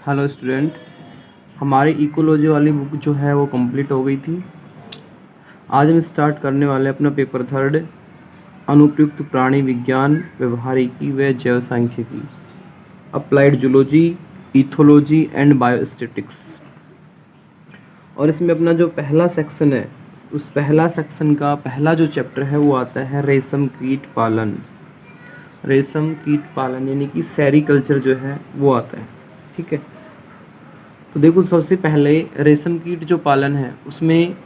Hello student, हमारी ecology वाली book जो है वो कंप्लीट हो गई थी। आज हम स्टार्ट करने वाले हैं अपना पेपर 3 अनुप्रयुक्त प्राणी विज्ञान, व्यवहारिकी व जैव सांख्यिकी, applied zoology, ethology and biostatics. और इसमें अपना जो पहला सेक्शन है, उस पहला सेक्शन का पहला जो चैप्टर है वो आता है रेशम कीट पालन। रेशम कीट पालन यानी कि सेरीकल्चर जो है वो आता है। ठीक है, तो देखो सबसे पहले रेशम कीट जो पालन है उसमें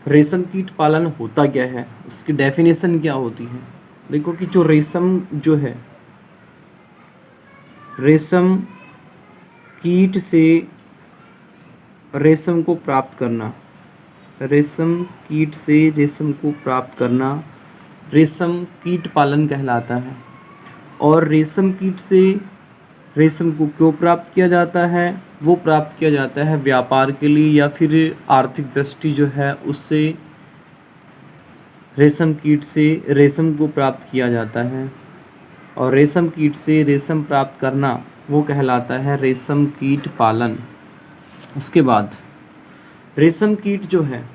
रेशम कीट पालन होता क्या है, उसकी डेफिनेशन क्या होती है। देखो कि जो रेशम जो है, रेशम कीट से रेशम को प्राप्त करना, रेशम कीट से रेशम को प्राप्त करना रेशम कीट पालन कहलाता है। और रेशम कीट से रेशम को क्यों प्राप्त किया जाता है, वो प्राप्त किया जाता है व्यापार के लिए या फिर आर्थिक दृष्टि जो है उससे रेशम कीट से रेशम को प्राप्त किया जाता है। और रेशम कीट से रेशम प्राप्त करना वो कहलाता है रेशम कीट पालन। उसके बाद रेशम कीट जो है,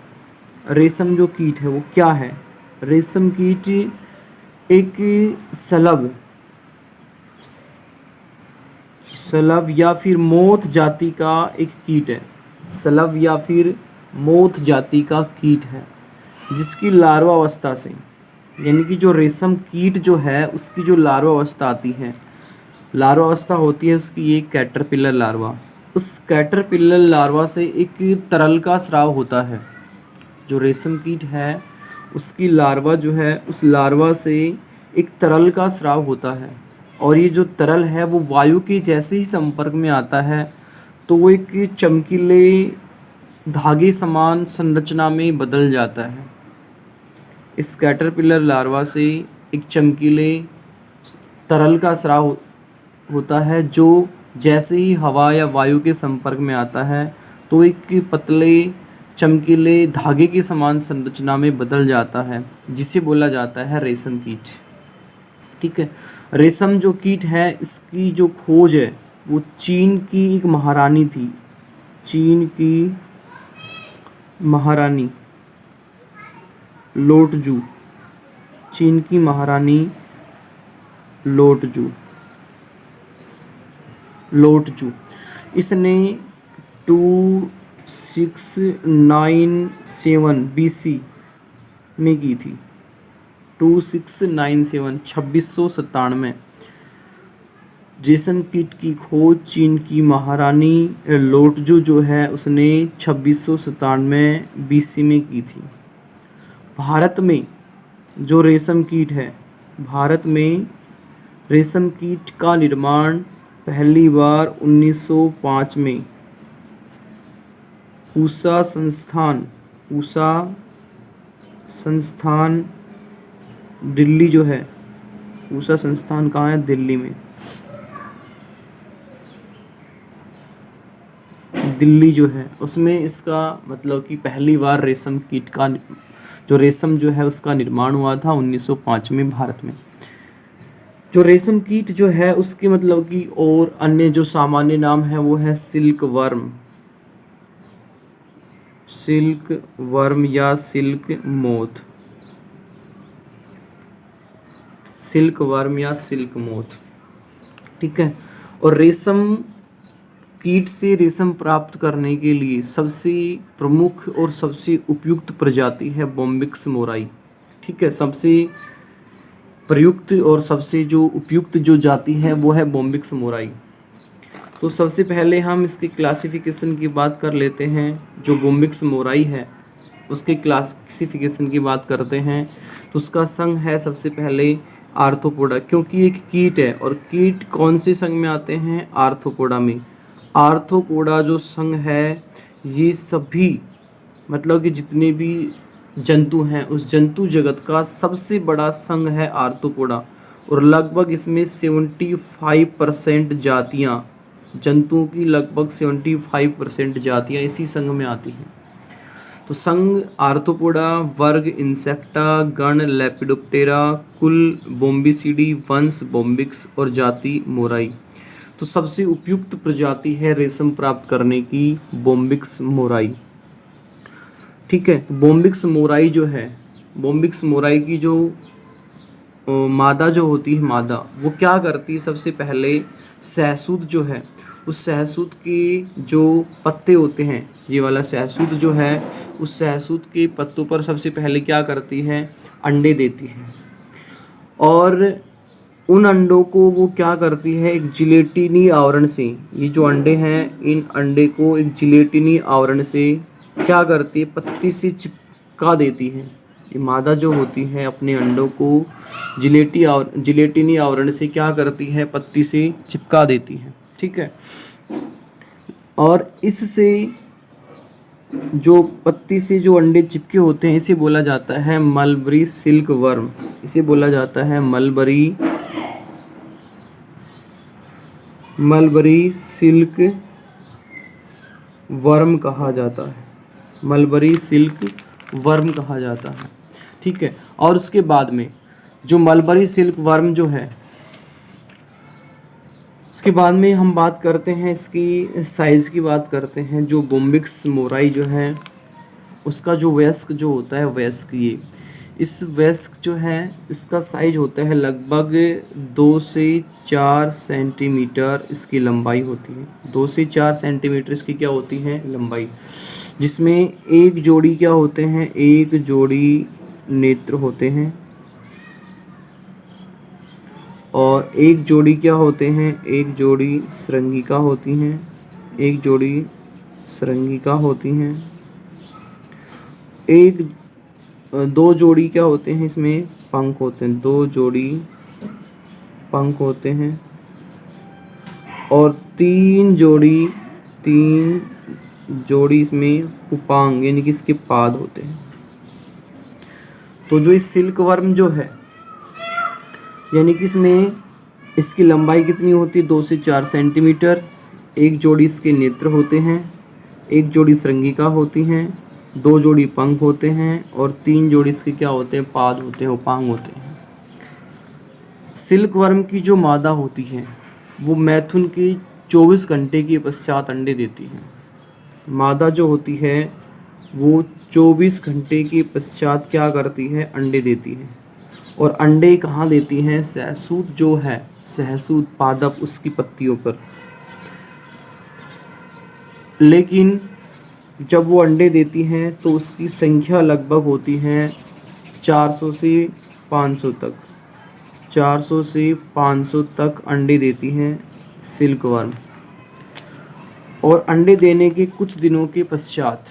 रेशम जो कीट है वो क्या है। रेशम कीट एक शलभ या फिर मोथ जाति का एक कीट है। शलभ या फिर मोथ जाति का कीट है जिसकी लार्वा अवस्था से, यानी कि जो रेशम कीट जो है उसकी जो लार्वा अवस्था आती है, लार्वा अवस्था होती है उसकी एक कैटरपिलर लार्वा। उस कैटरपिलर लार्वा से एक तरल का स्राव होता है। जो रेशम कीट है उसकी लार्वा जो है, उस लार्वा से एक तरल का स्राव होता है। और ये जो तरल है वो वायु के जैसे ही संपर्क में आता है तो वो एक चमकीले धागे समान संरचना में बदल जाता है। इस कैटरपिलर लार्वा से एक चमकीले तरल का स्राव होता है जो जैसे ही हवा या वायु के संपर्क में आता है तो एक पतले चमकीले धागे की समान संरचना में बदल जाता है, जिसे बोला जाता है रेशम कीट। ठीक है, रेशम जो कीट है इसकी जो खोज है वो चीन की एक महारानी थी। चीन की महारानी लोटजू, चीन की महारानी लोटजू इसने 2697 BC में की थी। 2697 2697 रेशम कीट की खोज चीन की महारानी लोटजू जो है उसने 2697 BC में की थी। भारत में जो रेशम कीट है, भारत में रेशम कीट का निर्माण पहली बार 1905 में पूसा संस्थान दिल्ली जो है, पूसा संस्थान कहाँ है, दिल्ली में, दिल्ली जो है उसमें इसका मतलब कि पहली बार रेशम कीट का जो रेशम जो है उसका निर्माण हुआ था 1905 में भारत में। जो रेशम कीट जो है उसके मतलब कि और अन्य जो सामान्य नाम है वो है सिल्क वर्म या सिल्क मोथ, सिल्क वर्म या सिल्क मोथ। ठीक है, और रेशम कीट से रेशम प्राप्त करने के लिए सबसे प्रमुख और सबसे उपयुक्त प्रजाति है बॉम्बिक्स मोराई। ठीक है, सबसे प्रयुक्त और सबसे जो उपयुक्त जो जाति है वो है बॉम्बिक्स मोराई। तो सबसे पहले हम इसके क्लासिफिकेशन की बात कर लेते हैं। जो बॉम्बिक्स मोराई है उसके क्लासिफिकेशन की बात करते हैं तो उसका संघ है सबसे पहले आर्थ्रोपोडा, क्योंकि एक कीट है और कीट कौन से संघ में आते हैं, आर्थ्रोपोडा में। आर्थ्रोपोडा जो संघ है ये सभी मतलब कि जितने भी जंतु हैं उस जंतु जगत का सबसे बड़ा संघ है आर्थ्रोपोडा। और लगभग इसमें 75% जातियाँ, जंतुओं की लगभग 75% जातियाँ इसी संघ में आती हैं। तो संघ आर्थ्रोपोडा, वर्ग इंसेक्टा, गण लेपिडोप्टेरा, कुल बोम्बिसिडी, वंश बोम्बिक्स और जाति मोराई। तो सबसे उपयुक्त प्रजाति है रेशम प्राप्त करने की बोम्बिक्स मोराई। ठीक है, बोम्बिक्स मोराई जो है, बोम्बिक्स मोराई की जो मादा जो होती है, मादा वो क्या करती है, सबसे पहले सहसूत जो है, उस सहसूत के जो पत्ते होते हैं, ये वाला सहसूत जो है, उस सहसूत के पत्तों पर सबसे पहले क्या करती है, अंडे देती है। और उन अंडों को वो क्या करती है, एक जिलेटिनी आवरण से, ये जो अंडे हैं, इन अंडे को एक जिलेटिनी आवरण से क्या करती है, पत्ती से चिपका देती है। ये मादा जो होती है अपने अंडों को जिलेटिनी आवरण से क्या करती है, पत्ती से चिपका देती है। ठीक है, और इससे जो पत्ती से जो अंडे चिपके होते हैं, इसे बोला जाता है मलबरी सिल्क वर्म। इसे बोला जाता है मलबरी सिल्क वर्म कहा जाता है, मलबरी सिल्क वर्म कहा जाता है। ठीक है, और उसके बाद में जो मलबरी सिल्क वर्म जो है, उसके बाद में हम बात करते हैं इसकी साइज़ की बात करते हैं। जो बोम्बिक्स मोराई जो है, उसका जो वयस्क जो होता है, वयस्क, ये इस वयस्क जो है, इसका साइज होता है लगभग 2 से 4 सेंटीमीटर इसकी लंबाई होती है। 2 से 4 सेंटीमीटर इसकी क्या होती है, लंबाई, जिसमें एक जोड़ी क्या होते हैं, एक जोड़ी नेत्र होते हैं, और एक जोड़ी क्या होते हैं, एक जोड़ी श्रृंगिका होती हैं, एक जोड़ी श्रृंगिका होती हैं, एक 2 जोड़ी क्या होते हैं, इसमें पंख होते हैं, 2 जोड़ी पंख होते हैं, और 3 जोड़ी इसमें उपांग यानी कि इसके पाद होते हैं। तो जो इस सिल्क वर्म जो है, यानी कि इसमें इसकी लंबाई कितनी होती है, 2 से 4 सेंटीमीटर, एक जोड़ी इसके नेत्र होते हैं, एक जोड़ी श्रृंगिका होती हैं, 2 जोड़ी पंख होते हैं, और 3 जोड़ी इसके क्या होते हैं, पाद होते हैं, उपांग होते हैं। सिल्क वर्म की जो मादा होती है, वो मैथुन के 24 घंटे के पश्चात अंडे देती है। मादा जो होती है वो 24 घंटे के पश्चात क्या करती है, अंडे देती है। और अंडे कहाँ देती हैं, सहसूत जो है, सहसूत पादप, उसकी पत्तियों पर। लेकिन जब वो अंडे देती हैं तो उसकी संख्या लगभग होती है 400 से 500 तक, 400 से 500 तक अंडे देती हैं सिल्क वर्म। और अंडे देने के कुछ दिनों के पश्चात,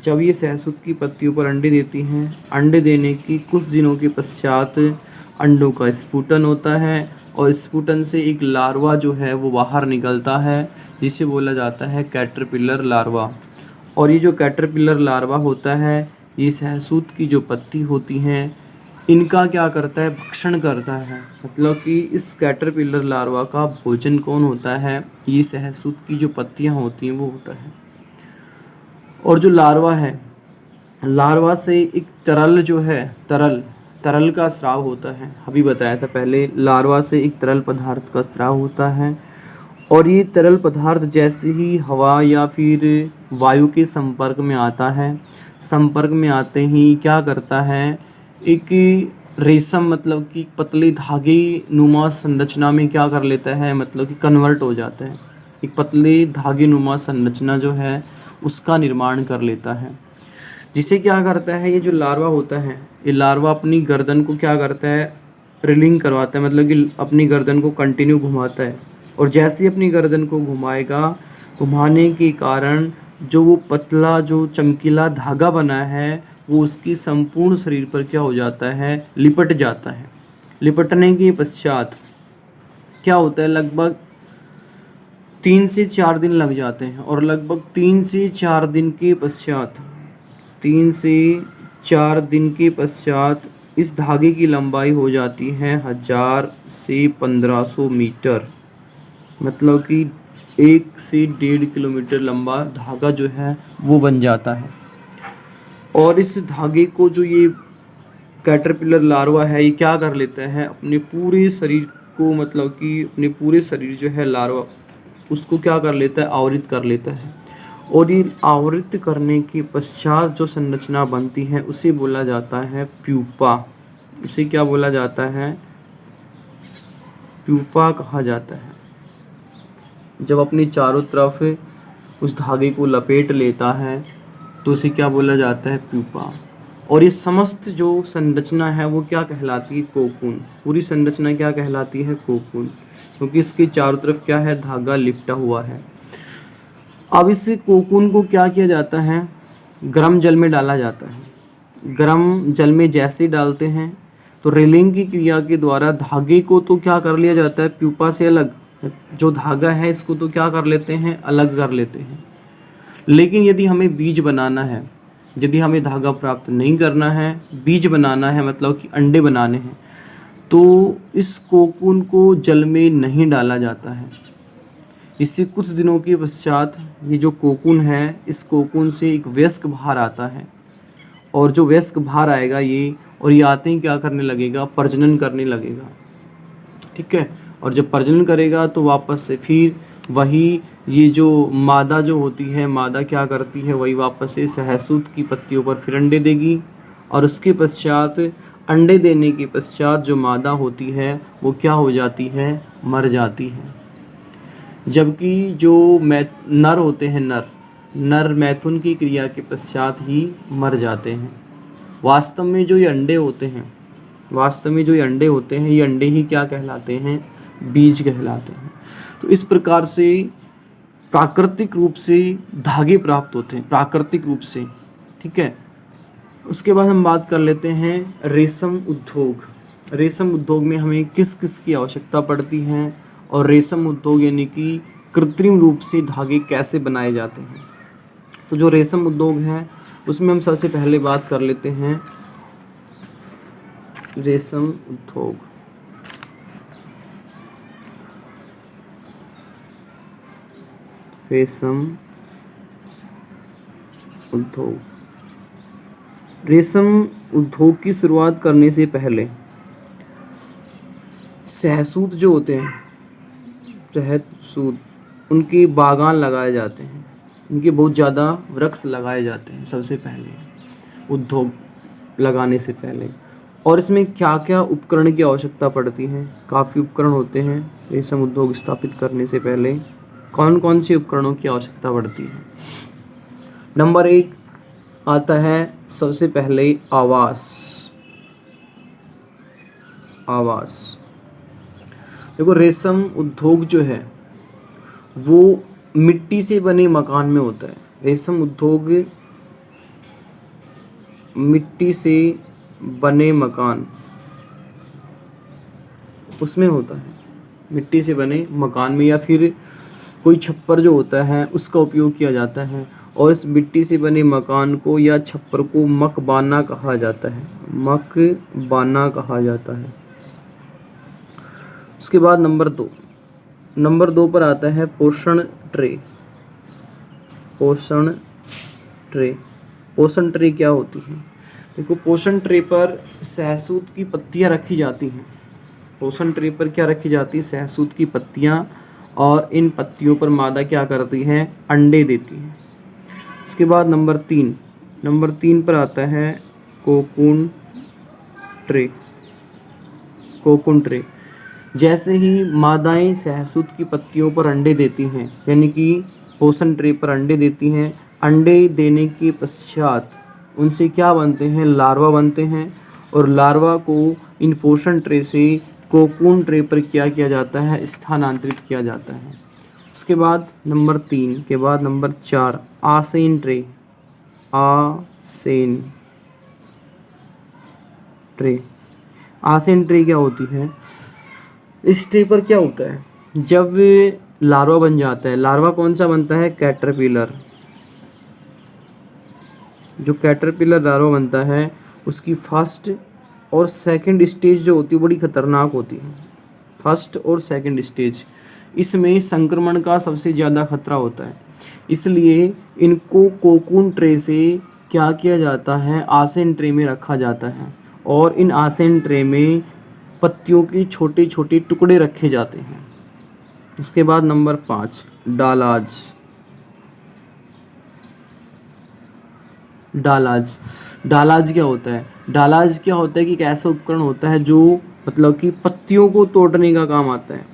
जब ये सहसूत की पत्तियों पर अंडे देती हैं, अंडे देने की कुछ दिनों के पश्चात अंडों का स्फुटन होता है, और स्फुटन से एक लार्वा जो है वो बाहर निकलता है, जिसे बोला जाता है कैटरपिलर लार्वा। और ये जो कैटरपिलर लार्वा होता है, ये सहसूत की जो पत्ती होती हैं, इनका क्या करता है, भक्षण करता है। मतलब कि इस कैटरपिलर लार्वा का भोजन कौन होता है, ये सहसूत की जो पत्तियां होती हैं वो होता है। और जो लार्वा है, लार्वा से एक तरल जो है, तरल का स्राव होता है। अभी बताया था पहले, लार्वा से एक तरल पदार्थ का स्राव होता है, और ये तरल पदार्थ जैसे ही हवा या फिर वायु के संपर्क में आता है, संपर्क में आते ही क्या करता है, एक रेशम मतलब कि पतले धागे नुमा संरचना में क्या कर लेता है, मतलब कि कन्वर्ट हो जाता है। एक पतले धागे नुमा संरचना जो है उसका निर्माण कर लेता है, जिसे क्या करता है, ये जो लार्वा होता है, ये लार्वा अपनी गर्दन को क्या करता है, रिलिंग करवाता है, मतलब कि अपनी गर्दन को कंटिन्यू घुमाता है। और जैसे ही अपनी गर्दन को घुमाएगा, घुमाने के कारण जो वो पतला जो चमकीला धागा बना है, वो उसकी संपूर्ण शरीर पर क्या हो जाता है, लिपट जाता है। लिपटने के पश्चात क्या होता है, लगभग 3 से 4 दिन लग जाते हैं, और लगभग 3 से 4 दिन के पश्चात, 3 से 4 दिन के पश्चात इस धागे की लंबाई हो जाती है 1000 से 1500 मीटर। मतलब कि 1 से 1.5 किलोमीटर लंबा धागा जो है वो बन जाता है। और इस धागे को जो ये कैटरपिलर लार्वा है, ये क्या कर लेता है, अपने पूरे शरीर को मतलब कि अपने पूरे शरीर जो है लार्वा उसको क्या कर लेता है, आवृत कर लेता है। और ये आवृत करने के पश्चात जो संरचना बनती है उसे बोला जाता है प्यूपा। उसे क्या बोला जाता है, प्यूपा कहा जाता है। जब अपनी चारों तरफ उस धागे को लपेट लेता है तो उसे क्या बोला जाता है, प्यूपा। और ये समस्त जो संरचना है वो क्या कहलाती है, कोकून। पूरी संरचना क्या कहलाती है, कोकून, क्योंकि इसके चारों तरफ क्या है, धागा लिपटा हुआ है। अब इस कोकून को क्या किया जाता है, गर्म जल में डाला जाता है। गर्म जल में जैसे डालते हैं तो रेलिंग की क्रिया के द्वारा धागे को तो क्या कर लिया जाता है, प्यूपा से अलग। जो धागा है इसको तो क्या कर लेते हैं, अलग कर लेते हैं। लेकिन यदि हमें बीज बनाना है, यदि हमें धागा प्राप्त नहीं करना है, बीज बनाना है मतलब कि अंडे बनाने हैं, तो इस कोकून को जल में नहीं डाला जाता है। इससे कुछ दिनों के पश्चात ये जो कोकून है, इस कोकून से एक वयस्क बाहर आता है। और जो वयस्क बाहर आएगा ये आते ही क्या करने लगेगा, प्रजनन करने लगेगा। ठीक है। और जब प्रजनन करेगा तो वापस से फिर वही ये जो मादा जो होती है, मादा क्या करती है, वही वापस से सहसूत की पत्तियों पर फिर अंडे देगी। और उसके पश्चात अंडे देने के पश्चात जो मादा होती है वो क्या हो जाती है, मर जाती है। जबकि जो नर होते हैं, नर मैथुन की क्रिया के पश्चात ही मर जाते हैं। वास्तव में जो ये अंडे होते हैं, ये अंडे ही क्या कहलाते हैं, बीज कहलाते हैं। तो इस प्रकार से प्राकृतिक रूप से धागे प्राप्त होते हैं, प्राकृतिक रूप से। ठीक है। उसके बाद हम बात कर लेते हैं रेशम उद्योग। रेशम उद्योग में हमें किस किस की आवश्यकता पड़ती है, और रेशम उद्योग यानी कि कृत्रिम रूप से धागे कैसे बनाए जाते हैं। तो जो रेशम उद्योग है उसमें हम सबसे पहले बात कर लेते हैं रेशम उद्योग। रेशम उद्योग, रेशम उद्योग की शुरुआत करने से पहले सहसूत जो होते हैं, सहसूत, उनके बागान लगाए जाते हैं। उनके बहुत ज़्यादा वृक्ष लगाए जाते हैं सबसे पहले, उद्योग लगाने से पहले। और इसमें क्या क्या उपकरण की आवश्यकता पड़ती है, काफ़ी उपकरण होते हैं। रेशम उद्योग स्थापित करने से पहले कौन कौन से उपकरणों की आवश्यकता पड़ती है। नंबर 1 आता है सबसे पहले आवास। देखो, रेशम उद्योग जो है वो मिट्टी से बने मकान में होता है। रेशम उद्योग मिट्टी से बने मकान उसमें होता है, मिट्टी से बने मकान में, या फिर कोई छप्पर जो होता है उसका उपयोग किया जाता है। और इस मिट्टी से बने मकान को या छप्पर को मकबाना कहा जाता है, मकबाना कहा जाता है। उसके बाद नंबर 2 पर आता है पोषण ट्रे। पोषण ट्रे क्या होती है। देखो, पोषण ट्रे पर सहसूत की पत्तियां रखी जाती हैं। पोषण ट्रे पर क्या रखी जाती है, सहसूत की पत्तियां। और इन पत्तियों पर मादा क्या करती है, अंडे देती है। उसके बाद नंबर 3 पर आता है कोकून ट्रे। जैसे ही मादाएं सहसूत की पत्तियों पर अंडे देती हैं, यानी कि पोषण ट्रे पर अंडे देती हैं, अंडे देने के पश्चात उनसे क्या बनते हैं, लार्वा बनते हैं। और लार्वा को इन पोषण ट्रे से कोकून ट्रे पर क्या किया जाता है, स्थानांतरित किया जाता है। उसके बाद नंबर 3 के बाद नंबर 4 आसेन ट्रे। आसेन ट्रे क्या होती है। इस ट्रे पर क्या होता है, जब लार्वा बन जाता है, लार्वा कौन सा बनता है, कैटरपिलर। जो कैटरपिलर लार्वा बनता है उसकी फर्स्ट और सेकंड स्टेज जो होती है बड़ी खतरनाक होती है। फर्स्ट और सेकंड स्टेज, इसमें संक्रमण का सबसे ज़्यादा खतरा होता है। इसलिए इनको कोकून ट्रे से क्या किया जाता है, आसेन ट्रे में रखा जाता है। और इन आसेन ट्रे में पत्तियों के छोटे छोटे टुकड़े रखे जाते हैं। इसके बाद नंबर 5 डालाज। डालाज डालाज क्या होता है? डालाज क्या होता है कि एक ऐसा उपकरण होता है जो मतलब कि पत्तियों को तोड़ने का काम आता है।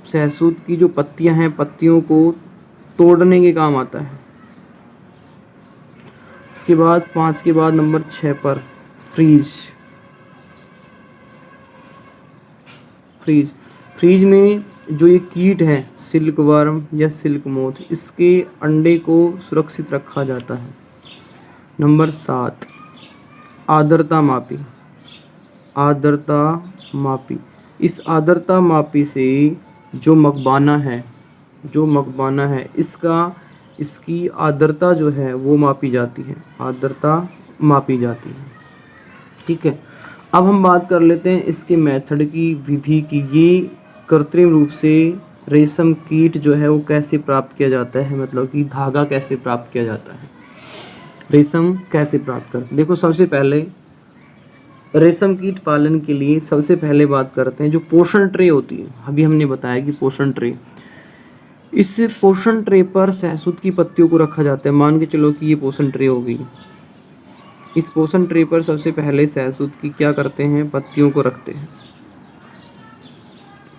सहसूत की जो पत्तियां हैं, पत्तियों को तोड़ने के काम आता है। इसके बाद 5 के बाद नंबर 6 पर फ्रीज। फ्रीज फ्रीज में जो ये कीट है सिल्क वर्म या सिल्क मोथ, इसके अंडे को सुरक्षित रखा जाता है। नंबर 7 आर्द्रता मापी। आर्द्रता मापी, इस आर्द्रता मापी से जो मकबाना है इसकी आर्द्रता जो है वो मापी जाती है। आर्द्रता मापी जाती है। ठीक है, अब हम बात कर लेते हैं इसके मेथड की, विधि की। ये कृत्रिम रूप से रेशम कीट जो है वो कैसे प्राप्त किया जाता है, मतलब कि धागा कैसे प्राप्त किया जाता है, रेशम कैसे प्राप्त करते। देखो, सबसे पहले रेशम कीट पालन के लिए सबसे पहले बात करते हैं जो पोषण ट्रे होती है। अभी हमने बताया कि पोषण ट्रे, इस पोषण ट्रे पर सहसूत की पत्तियों को रखा जाता है। मान के चलो कि ये पोषण ट्रे हो गई। इस पोषण ट्रे पर सबसे पहले सहसूत की क्या करते हैं, पत्तियों को रखते हैं।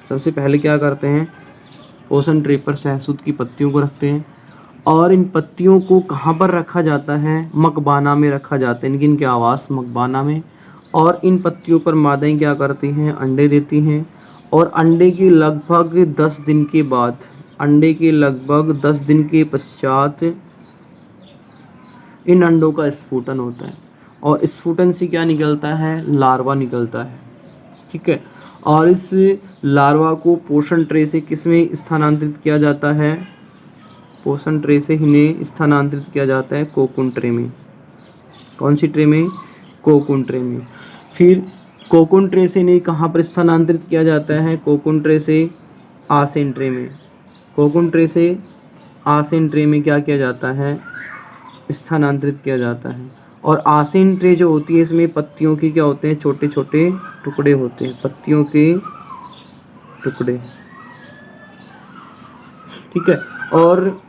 सबसे पहले क्या करते हैं, पोषण ट्रे पर सहसूत की पत्तियों को रखते हैं। और इन पत्तियों को कहाँ पर रखा जाता है, मकबाना में रखा जाता है, इनके आवास मकबाना में। और इन पत्तियों पर मादाएं क्या करती हैं, अंडे देती हैं। और अंडे के लगभग 10 दिन के बाद, अंडे के लगभग 10 दिन के पश्चात इन अंडों का स्फुटन होता है। और स्फुटन से क्या निकलता है, लार्वा निकलता है। ठीक है, और इस लार्वा को पोषण ट्रे से किस में स्थानांतरित किया जाता है, पोषण ट्रे से इन्हें स्थानांतरित किया जाता है कोकून ट्रे में। कौन सी ट्रे में, कोकून ट्रे में। फिर कोकून ट्रे से इन्हें कहाँ पर स्थानांतरित किया जाता है, कोकून ट्रे से आसेन ट्रे में। कोकून ट्रे से आसेन ट्रे में क्या किया जाता है, स्थानांतरित किया जाता है। और आसेन ट्रे जो होती है इसमें पत्तियों के क्या होते हैं, छोटे छोटे टुकड़े होते हैं, पत्तियों के टुकड़े। ठीक है, और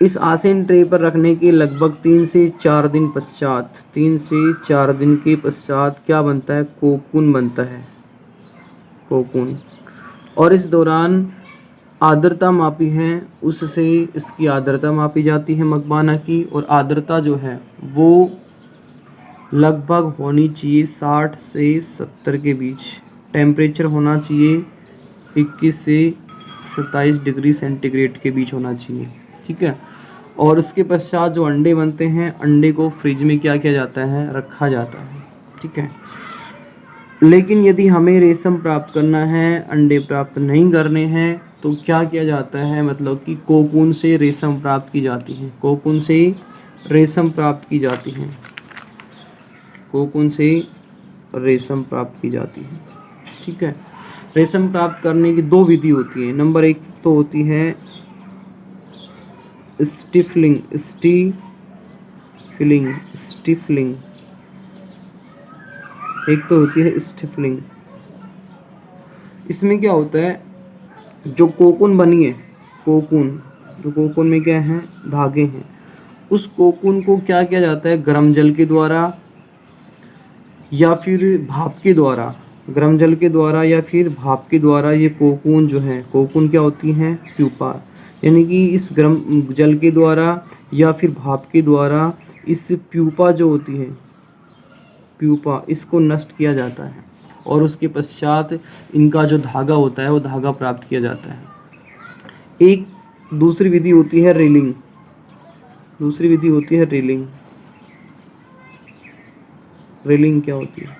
इस आसेन ट्रे पर रखने के लगभग 3 से 4 दिन पश्चात, 3 से 4 दिन के पश्चात क्या बनता है, कोकून बनता है, कोकून। और इस दौरान आर्द्रता मापी है, उससे इसकी आर्द्रता मापी जाती है मकबाना की। और आर्द्रता जो है वो लगभग होनी चाहिए 60 से 70 के बीच। टेम्परेचर होना चाहिए 21 से 27 डिग्री सेंटीग्रेड के बीच होना चाहिए। ठीक है, और उसके पश्चात जो अंडे बनते हैं, अंडे को फ्रिज में क्या किया जाता है, रखा जाता है। ठीक है, लेकिन यदि हमें रेशम प्राप्त करना है, अंडे प्राप्त नहीं करने हैं, तो क्या किया जाता है, मतलब कि कोकून से रेशम प्राप्त की जाती है। कोकून से रेशम प्राप्त की जाती है, कोकून से रेशम प्राप्त की जाती है। ठीक है, रेशम प्राप्त करने की 2 विधि होती है। नंबर 1 तो होती है स्टिफलिंग, स्टिफलिंग। एक तो होती है स्टिफलिंग। इसमें क्या होता है, जो कोकून बनी है, कोकून, जो कोकून में क्या है, धागे हैं, उस कोकून को क्या किया जाता है, गर्म जल के द्वारा या फिर भाप के द्वारा, गर्म जल के द्वारा या फिर भाप के द्वारा ये कोकून जो है, कोकून क्या होती है, प्यूपा, यानी कि इस गर्म जल के द्वारा या फिर भाप के द्वारा इस प्यूपा जो होती है, प्यूपा, इसको नष्ट किया जाता है। और उसके पश्चात इनका जो धागा होता है वो धागा प्राप्त किया जाता है। एक दूसरी विधि होती है रीलिंग, दूसरी विधि होती है रीलिंग। रीलिंग क्या होती है,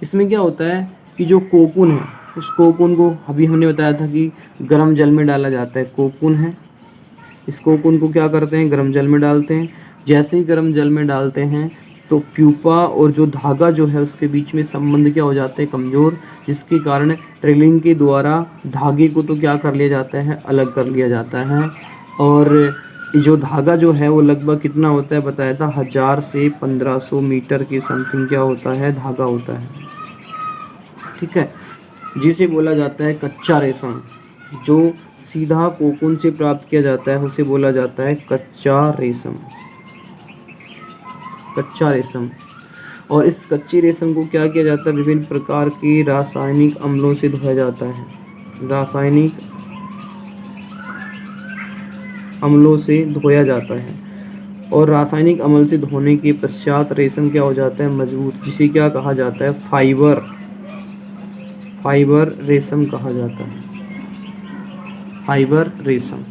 इसमें क्या होता है कि जो कोकून है, उस कोकून को अभी हमने बताया था कि गर्म जल में डाला जाता है। कोकून है, इस कोकून को क्या करते हैं, गर्म जल में डालते हैं। जैसे ही गर्म जल में डालते हैं तो प्यूपा और जो धागा जो है उसके बीच में संबंध क्या हो जाते हैं, कमज़ोर, जिसके कारण रीलिंग के द्वारा धागे को तो क्या कर लिया जाता है, अलग कर लिया जाता है। और ये जो धागा जो है वो लगभग कितना होता है बताया था, 1000 से 1500 मीटर के समथिंग क्या होता है, धागा होता है। ठीक है, जिसे बोला जाता है कच्चा रेशम। जो सीधा कोकून से प्राप्त किया जाता है उसे बोला जाता है कच्चा रेशम। कच्चा रेशम। और इस कच्चे रेशम को क्या किया जाता है, विभिन्न प्रकार के रासायनिक अम्लों से धोया जाता है। रासायनिक अम्लों से धोया जाता है और रासायनिक अम्ल से धोने के पश्चात रेशम क्या हो जाता है, मजबूत, जिसे क्या कहा जाता है, फाइबर। फाइबर रेशम कहा जाता है, फाइबर रेशम।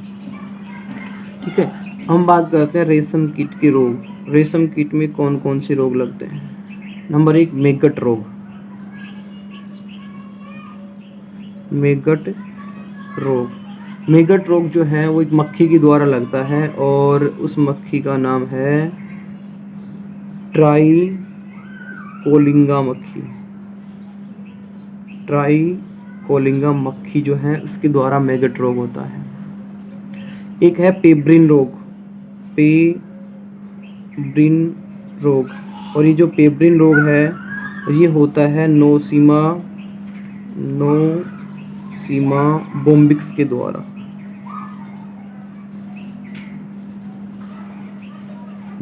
ठीक है, हम बात करते हैं रेशम कीट के रोग। रेशम कीट में कौन कौन से रोग लगते हैं। नंबर 1, मेगट रोग। मेगट रोग, मेगट रोग जो है वो एक मक्खी के द्वारा लगता है और उस मक्खी का नाम है ट्राइकोलिंगा मक्खी। ट्राइकोलिंगा मक्खी जो है इसके द्वारा मेगट रोग होता है। एक है पेब्रिन रोग। पेब्रिन रोग, और ये जो पेब्रिन रोग है ये होता है नोसीमा बोम्बिक्स के द्वारा।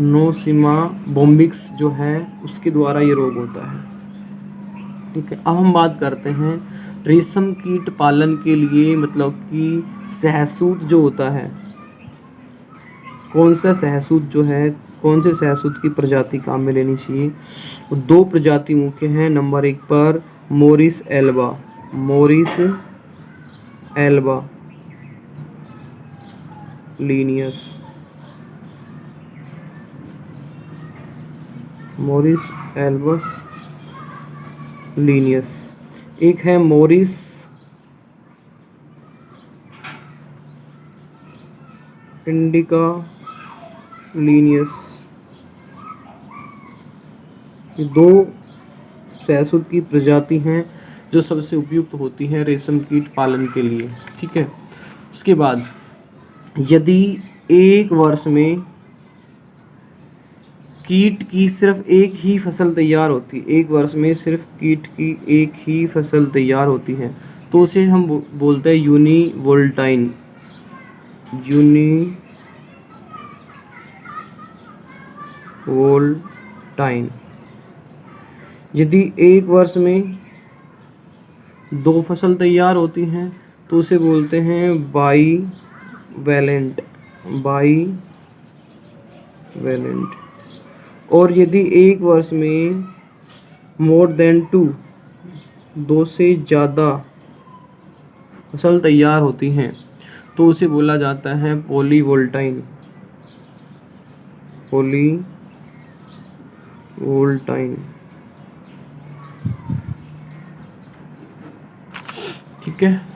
नोसीमा बोम्बिक्स जो है उसके द्वारा ये रोग होता है। ठीक है, अब हम बात करते हैं रेशम कीट पालन के लिए, मतलब कि सहसूत जो होता है, कौन सा सहसूत जो है, कौन से सहसूत की प्रजाति काम में लेनी चाहिए। तो 2 प्रजाति मुख्य हैं। नंबर 1 पर Morus alba. Morus alba Linnaeus. Morus albus Linnaeus. एक है मोरिस इंडिका लीनियस। ये 2 सहसूत की प्रजाति हैं जो सबसे उपयुक्त होती हैं रेशम कीट पालन के लिए। ठीक है, उसके बाद यदि एक वर्ष में कीट की सिर्फ एक ही फसल तैयार होती, एक वर्ष में सिर्फ कीट की एक ही फसल तैयार होती है, तो उसे हम बोलते हैं यूनिवोल्टाइन। यूनिवोल्टाइन। यदि एक वर्ष में 2 फसल तैयार होती हैं तो उसे बोलते हैं बाईवैलेंट। बाईवैलेंट। और यदि एक वर्ष में मोर देन 2 से ज़्यादा फसल तैयार होती हैं तो उसे बोला जाता है पॉलीवोल्टाइन। पॉलीवोल्टाइन। ठीक है।